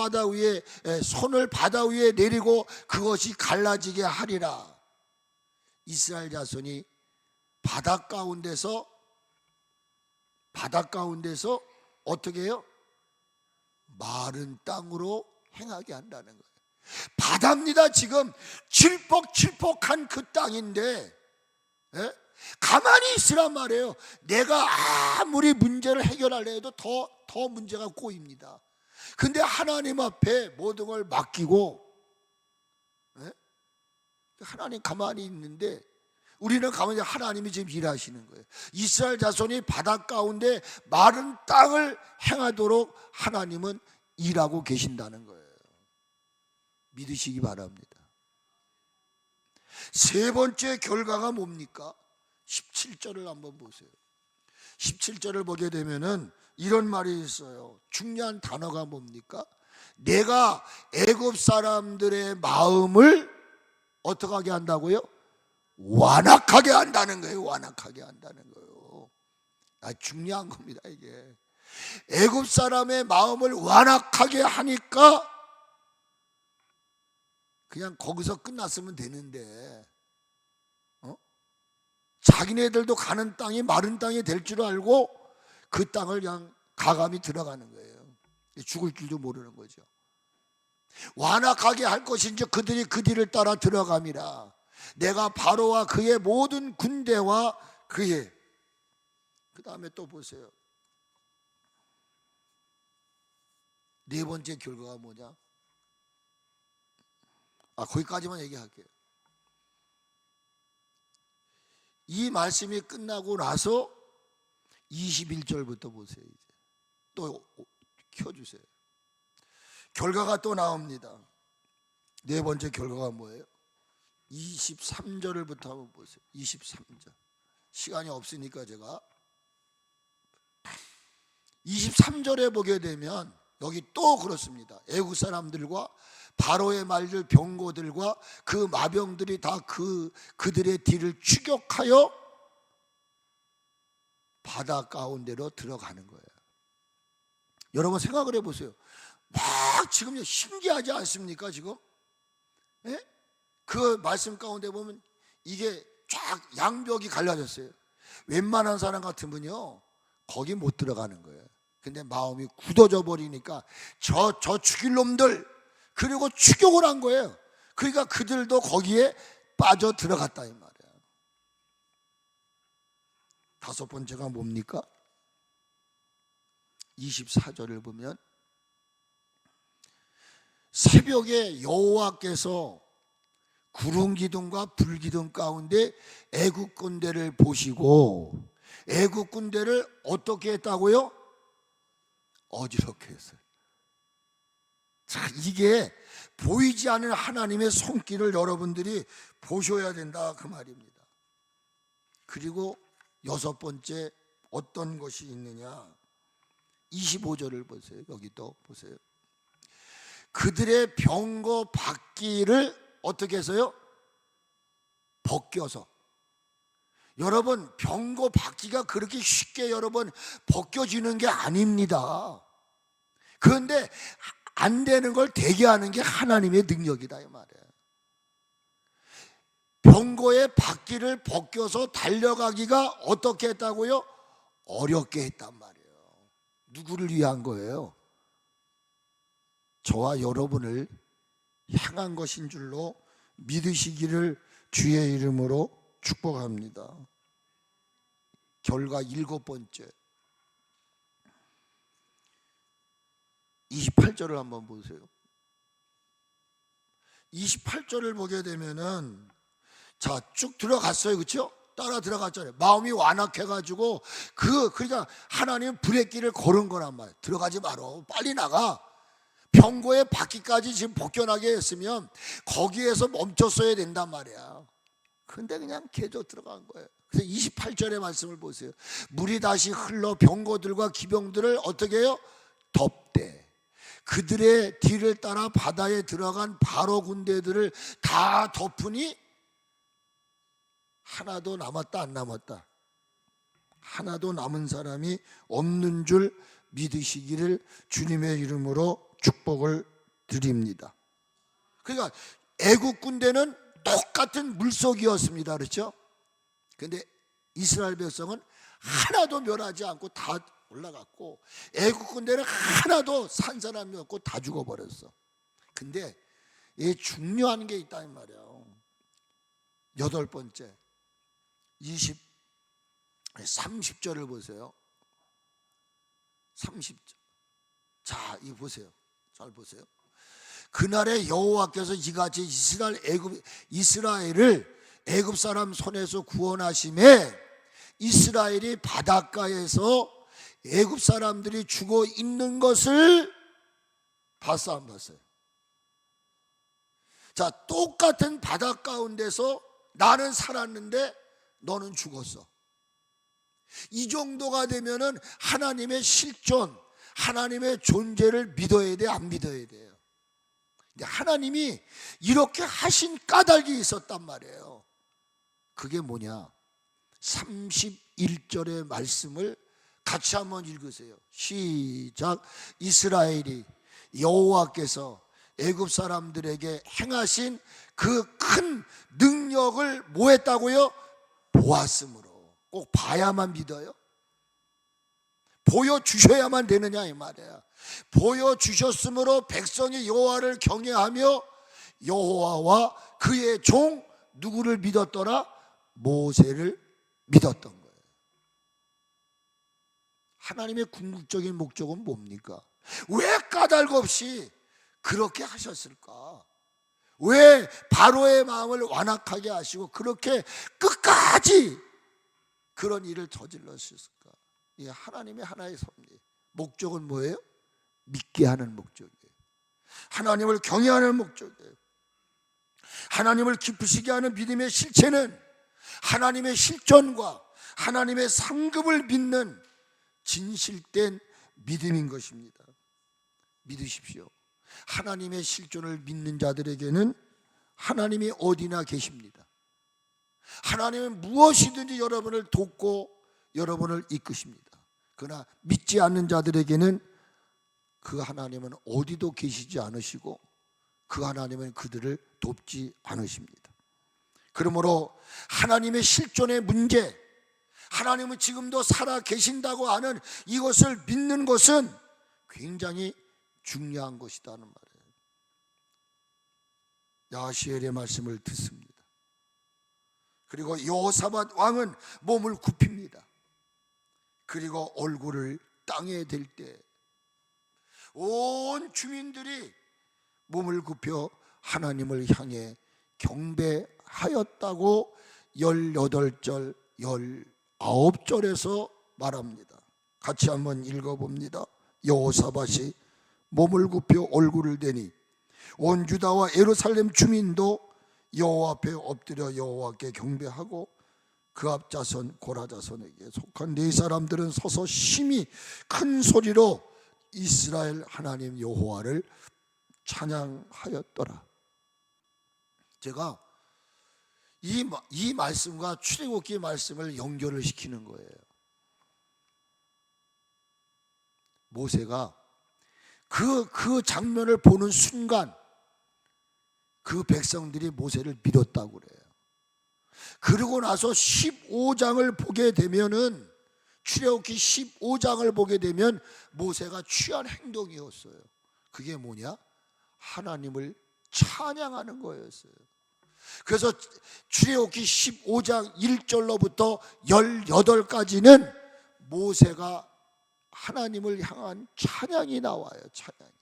바다 위에 내리고 그것이 갈라지게 하리라. 이스라엘 자손이 바닷가운데서 어떻게 해요? 마른 땅으로 행하게 한다는 거예요. 바다입니다. 지금 질퍽질퍽한 그 땅인데, 예? 가만히 있으란 말이에요. 내가 아무리 문제를 해결하려 해도 더 문제가 꼬입니다. 근데 하나님 앞에 모든 걸 맡기고, 예? 하나님 가만히 있는데 우리는 가만히, 하나님이 지금 일하시는 거예요. 이스라엘 자손이 바다 가운데 마른 땅을 행하도록 하나님은 일하고 계신다는 거예요. 믿으시기 바랍니다. 세 번째 결과가 뭡니까? 17절을 한번 보세요. 17절을 보게 되면은 이런 말이 있어요. 중요한 단어가 뭡니까? 내가 애굽 사람들의 마음을 어떻게 하게 한다고요? 완악하게 한다는 거예요. 완악하게 한다는 거예요. 중요한 겁니다. 이게 애굽 사람의 마음을 완악하게 하니까 그냥 거기서 끝났으면 되는데, 자기네들도 가는 땅이 마른 땅이 될 줄 알고 그 땅을 그냥 가감히 들어가는 거예요. 죽을 줄도 모르는 거죠. 완악하게 할 것인지 그들이 그 뒤를 따라 들어감이라. 내가 바로와 그의 모든 군대와 그의, 그 다음에 또 보세요. 네 번째 결과가 뭐냐? 거기까지만 얘기할게요. 이 말씀이 끝나고 나서 21절부터 보세요. 이제 또 켜주세요. 결과가 또 나옵니다. 네 번째 결과가 뭐예요? 23절부터 한번 보세요. 23절. 시간이 없으니까 제가 23절에 보게 되면 여기 또 그렇습니다. 애국 사람들과 바로의 말들 병거들과 그 마병들이 다 그들의 뒤를 추격하여 바다 가운데로 들어가는 거예요. 여러분 생각을 해보세요. 막 지금 신기하지 않습니까? 지금 그 말씀 가운데 보면 이게 쫙 양벽이 갈라졌어요. 웬만한 사람 같으면요 거기 못 들어가는 거예요. 근데 마음이 굳어져 버리니까 저 죽일 놈들, 그리고 추격을 한 거예요. 그러니까 그들도 거기에 빠져 들어갔다 이 말이에요. 다섯 번째가 뭡니까? 24절을 보면 새벽에 여호와께서 구름 기둥과 불 기둥 가운데 애국 군대를 보시고 애국 군대를 어떻게 했다고요? 어지럽게 했어요. 자, 이게 보이지 않는 하나님의 손길을 여러분들이 보셔야 된다 그 말입니다. 그리고 여섯 번째 어떤 것이 있느냐? 25절을 보세요. 여기 또 보세요. 그들의 병거 바퀴를 어떻게 해서요? 벗겨서. 여러분 병거 바퀴가 그렇게 쉽게 여러분 벗겨지는 게 아닙니다. 그런데 안 되는 걸 되게 하는 게 하나님의 능력이다 이 말이에요. 병거의 바퀴를 벗겨서 달려가기가 어떻게 했다고요? 어렵게 했단 말이에요. 누구를 위한 거예요? 저와 여러분을 향한 것인 줄로 믿으시기를 주의 이름으로 축복합니다. 결과 일곱 번째 28절을 한번 보세요. 28절을 보게 되면은 자, 쭉 들어갔어요. 그렇죠? 따라 들어갔잖아요. 마음이 완악해가지고 그러니까 하나님 브레이크를 걸은 거란 말이에요. 들어가지 마라. 빨리 나가. 병거의 바퀴까지 지금 벗겨나게 했으면 거기에서 멈췄어야 된단 말이야. 근데 그냥 계속 들어간 거예요. 그래서 28절의 말씀을 보세요. 물이 다시 흘러 병거들과 기병들을 어떻게 해요? 덮되 그들의 뒤를 따라 바다에 들어간 바로 군대들을 다 덮으니 하나도 남았다 안 남았다? 하나도 남은 사람이 없는 줄 믿으시기를 주님의 이름으로 축복을 드립니다. 그러니까 애국 군대는 똑같은 물속이었습니다. 그렇죠? 근데 이스라엘 백성은 하나도 멸하지 않고 다 올라갔고 애국 군대는 하나도 산 사람이 없고 다 죽어버렸어. 근데 이 중요한 게 있다는 말이에요. 8번째 30절을 보세요. 30절. 자, 이거 보세요. 잘 보세요. 그날에 여호와께서 이같이 이스라엘을 애굽 사람 손에서 구원하심에 이스라엘이 바닷가에서 애굽 사람들이 죽어 있는 것을 봤어 안 봤어요? 자, 똑같은 바다 가운데서 나는 살았는데 너는 죽었어. 이 정도가 되면은 하나님의 실존, 하나님의 존재를 믿어야 돼, 안 믿어야 돼요? 근데 하나님이 이렇게 하신 까닭이 있었단 말이에요. 그게 뭐냐? 31절의 말씀을 같이 한번 읽으세요. 시작. 이스라엘이 여호와께서 애굽 사람들에게 행하신 그 큰 능력을 뭐 했다고요? 보았으므로. 꼭 봐야만 믿어요? 보여주셔야만 되느냐 이 말이야. 보여주셨으므로 백성이 여호와를 경외하며 여호와와 그의 종 누구를 믿었더라? 모세를 믿었던 거예요. 하나님의 궁극적인 목적은 뭡니까? 왜 까닭 없이 그렇게 하셨을까? 왜 바로의 마음을 완악하게 하시고 그렇게 끝까지 그런 일을 저질렀을까? 이 하나님의 하나의 섭리. 목적은 뭐예요? 믿게 하는 목적이에요. 하나님을 경외하는 목적이에요. 하나님을 기쁘시게 하는 믿음의 실체는 하나님의 실존과 하나님의 상급을 믿는 진실된 믿음인 것입니다. 믿으십시오. 하나님의 실존을 믿는 자들에게는 하나님이 어디나 계십니다. 하나님은 무엇이든지 여러분을 돕고 여러분을 이끄십니다. 그러나 믿지 않는 자들에게는 그 하나님은 어디도 계시지 않으시고 그 하나님은 그들을 돕지 않으십니다. 그러므로 하나님의 실존의 문제, 하나님은 지금도 살아 계신다고 하는 이것을 믿는 것은 굉장히 중요한 것이라는 말이에요. 야시엘의 말씀을 듣습니다. 그리고 여호사밧 왕은 몸을 굽힙니다. 그리고 얼굴을 땅에 댈 때 온 주민들이 몸을 굽혀 하나님을 향해 경배하였다고 18절, 19절에서 말합니다. 같이 한번 읽어봅니다. 여호사밧이 몸을 굽혀 얼굴을 대니 온 유다와 예루살렘 주민도 여호와 앞에 엎드려 여호와께 경배하고 그 앞자손 고라자손에게 속한 네 사람들은 서서 심히 큰 소리로 이스라엘 하나님 여호와를 찬양하였더라. 제가 이 말씀과 출애굽기 말씀을 연결을 시키는 거예요. 모세가 그 장면을 보는 순간 그 백성들이 모세를 믿었다고 그래요. 그러고 나서 15장을 보게 되면은 출애굽기 15장을 보게 되면 모세가 취한 행동이었어요. 그게 뭐냐? 하나님을 찬양하는 거였어요. 그래서 출애굽기 15장 1절로부터 18까지는 모세가 하나님을 향한 찬양이 나와요. 찬양이.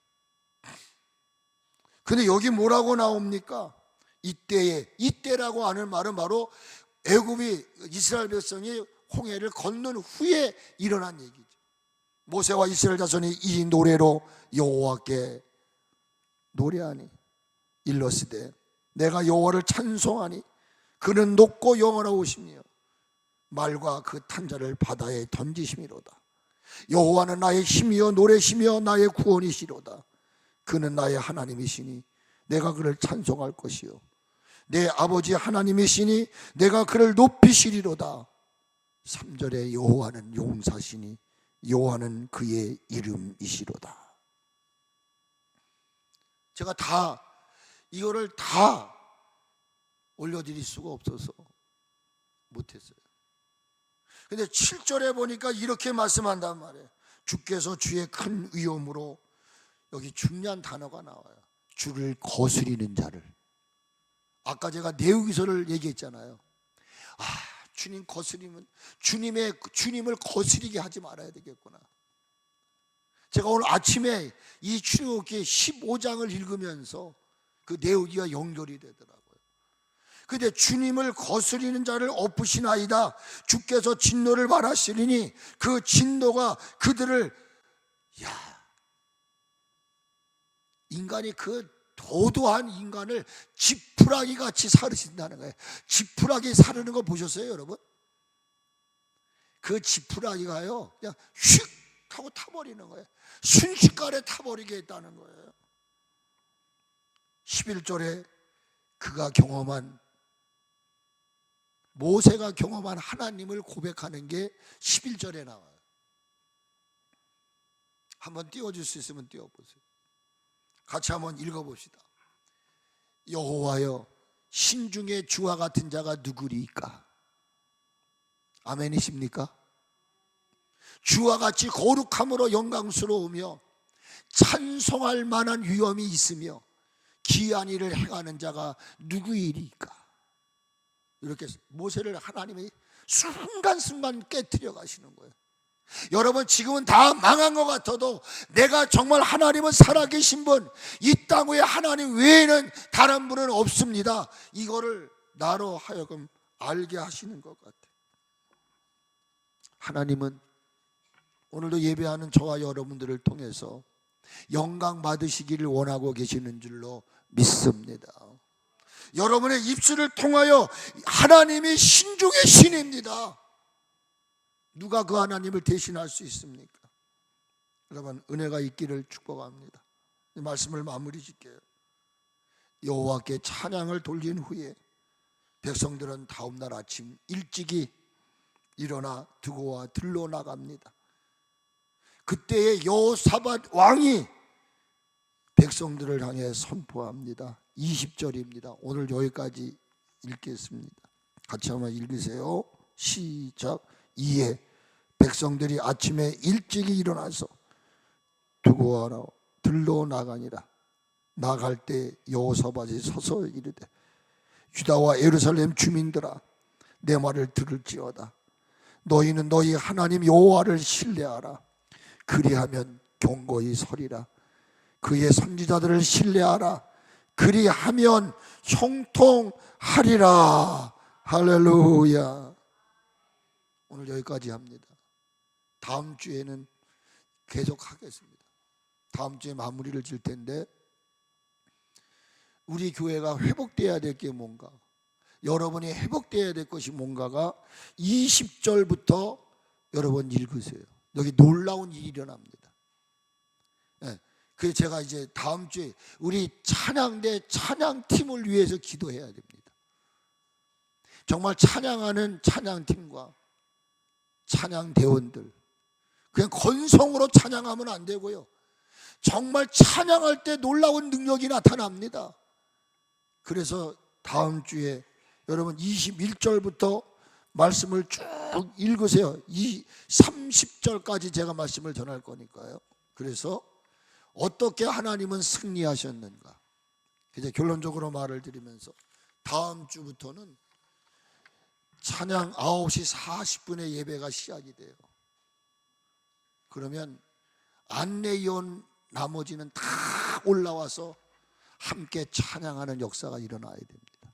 근데 여기 뭐라고 나옵니까? 이때라고 하는 말은 바로 애굽이 이스라엘 백성이 홍해를 건넌 후에 일어난 얘기죠. 모세와 이스라엘 자손이 이 노래로 여호와께 노래하니 일러스되 내가 여호와를 찬송하니 그는 높고 영원하오시며 말과 그 탄자를 바다에 던지심이로다. 여호와는 나의 힘이요 노래시며 나의 구원이시로다. 그는 나의 하나님이시니 내가 그를 찬송할 것이요 내 아버지 하나님이시니 내가 그를 높이시리로다. 3절에 여호와는 용사시니 여호와는 그의 이름이시로다. 제가 이거를 다 올려드릴 수가 없어서 못했어요. 근데 7절에 보니까 이렇게 말씀한단 말이에요. 주께서 주의 큰 위엄으로, 여기 중요한 단어가 나와요. 주를 거스리는 자를. 아까 제가 내우기서를 얘기했잖아요. 주님 거스리면 주님을 거스리게 하지 말아야 되겠구나. 제가 오늘 아침에 이 출애굽기 15장을 읽으면서 그 내우기가 연결이 되더라고요. 근데 주님을 거스리는 자를 엎으시나이다. 주께서 진노를 말하시리니 그 진노가 그들을, 인간이 그 도도한 인간을 지푸라기 같이 사르신다는 거예요. 지푸라기 사르는 거 보셨어요, 여러분? 그 지푸라기가요, 그냥 휙 하고 타버리는 거예요. 순식간에 타버리게 했다는 거예요. 11절에 그가 경험한, 모세가 경험한 하나님을 고백하는 게 11절에 나와요. 한번 띄워줄 수 있으면 띄워보세요. 같이 한번 읽어봅시다. 여호와여, 신중에 주와 같은 자가 누구리이까? 아멘이십니까? 주와 같이 거룩함으로 영광스러우며 찬송할 만한 위엄이 있으며 기이한 일을 행하는 자가 누구이리까? 이렇게 모세를 하나님이 순간순간 깨트려 가시는 거예요. 여러분, 지금은 다 망한 것 같아도 내가 정말 하나님은 살아계신 분, 이 땅 위에 하나님 외에는 다른 분은 없습니다. 이거를 나로 하여금 알게 하시는 것 같아요. 하나님은 오늘도 예배하는 저와 여러분들을 통해서 영광 받으시기를 원하고 계시는 줄로 믿습니다. 여러분의 입술을 통하여 하나님이 신중의 신입니다. 누가 그 하나님을 대신할 수 있습니까? 여러분, 은혜가 있기를 축복합니다. 이 말씀을 마무리 짓게요. 여호와께 찬양을 돌린 후에 백성들은 다음날 아침 일찍이 일어나 두고와 들러 나갑니다. 그때의 여호사밧 왕이 백성들을 향해 선포합니다. 20절입니다. 오늘 여기까지 읽겠습니다. 같이 한번 읽으세요. 시작. 이에 백성들이 아침에 일찍이 일어나서 두고하러 들러 나가니라. 나갈 때 여호사밧이 서서 이르되 유다와 예루살렘 주민들아, 내 말을 들을지어다. 너희는 너희 하나님 여호와를 신뢰하라. 그리하면 경고히 서리라. 그의 선지자들을 신뢰하라. 그리하면 형통하리라. 할렐루야. 오늘 여기까지 합니다. 다음 주에는 계속 하겠습니다. 다음 주에 마무리를 질 텐데, 우리 교회가 회복돼야 될 게 뭔가, 여러분이 회복돼야 될 것이 뭔가가 20절부터 여러분 읽으세요. 여기 놀라운 일이 일어납니다. 그래서 제가 이제 다음 주에 우리 찬양대 찬양팀을 위해서 기도해야 됩니다. 정말 찬양하는 찬양팀과 찬양대원들, 그냥 건성으로 찬양하면 안 되고요, 정말 찬양할 때 놀라운 능력이 나타납니다. 그래서 다음 주에 여러분 21절부터 말씀을 쭉 읽으세요. 30절까지 제가 말씀을 전할 거니까요. 그래서 어떻게 하나님은 승리하셨는가, 이제 결론적으로 말을 드리면서 다음 주부터는 찬양 9시 40분에 예배가 시작이 돼요. 그러면 안내위원 나머지는 다 올라와서 함께 찬양하는 역사가 일어나야 됩니다.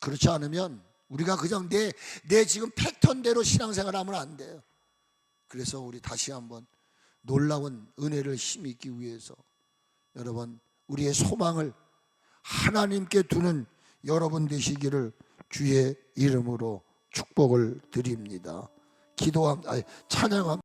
그렇지 않으면 우리가 그냥 내 지금 패턴대로 신앙생활하면 안 돼요. 그래서 우리 다시 한번 놀라운 은혜를 힘입기 위해서 여러분, 우리의 소망을 하나님께 두는 여러분 되시기를 주의 이름으로 축복을 드립니다. 찬양합니다.